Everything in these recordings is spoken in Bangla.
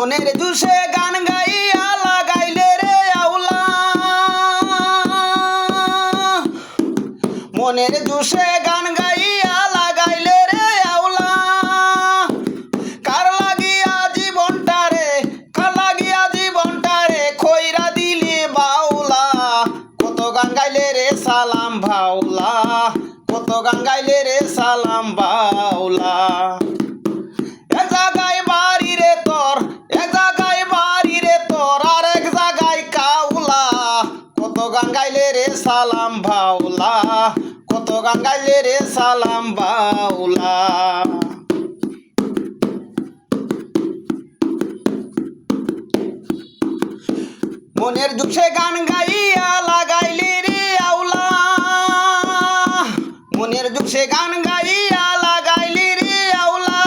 মনের জুসে গান গাইয়া লাগাইলে রে আউলা, মনের জুসে গান গাইয়া লাগাইলে রে আউলা। কার লাগিয়া জীবনটারে, কার লাগিয়া জীবনটারে খইরা দিলি বাউলা। কত গান গাইলে রে সালাম বাউলা, কত গান গাইলে রে সালাম বাউলা। এক জায়গায় বাড়ি রে তোর, এক জায়গায় বাড়ি রে তোর, আর এক জায়গায় কাউলা। কত গান গাইলে রে সালাম বাউলা, কত গান গাইলে রে সালাম বাউলা। মনের দুঃখে গান গাইয়া লাগাইলি রে আউলা, মনের দুঃখে গান গাইয়া লাগাইলি রে আউলা।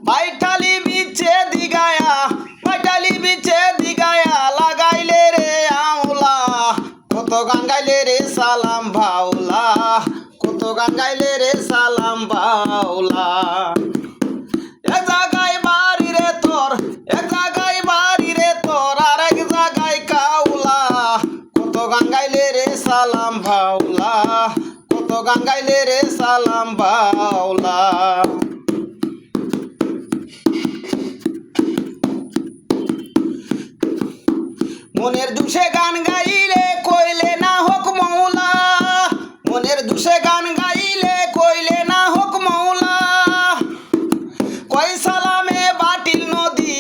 বাইটালি বিচে দিগায়া, বাইটালি বিচে দিগায়া লাগাইলে রে আউলা। কত গান গাইলে রে সালাম বাউলা, কত গান গাইলে রে সালাম বাউলা। এক জায়গায় বাড়ি রে তোর, এক জায়গায় বাড়ি রে তোর, আর এক জায়গায় কাউলা। কত গান গাইলে রে সালাম বাউলা, কত গান গাইলে রে সালাম বাউলা। মনের দুষে গান গাইলে কইলে না হোক মৌলা, মনের দুষে গান গাইলে কইলে না হোক মৌলা। কয় সালামে বাটিল নদী,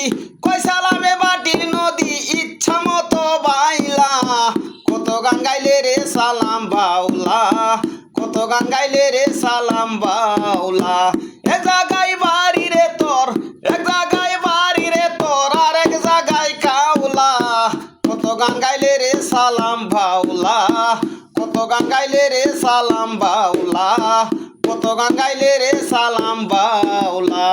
কয় সালামে বাটিল নদী, ইচ্ছা মতো বাইলা। কত গান গাইলে রে সালাম বাউলা, কত গান গাইলে রে সালাম বাউলা। এক জায়গায় বাড়ি রে তোর, এক জায়গায় বাড়ি রে তোর, আর এক জায়গায় কাউলা। কত গান গাইলে রে সালাম বাউলা, কত গান গাইলে রে সালাম বাউলা, কত গান গাইলে রে সালাম বাউলা।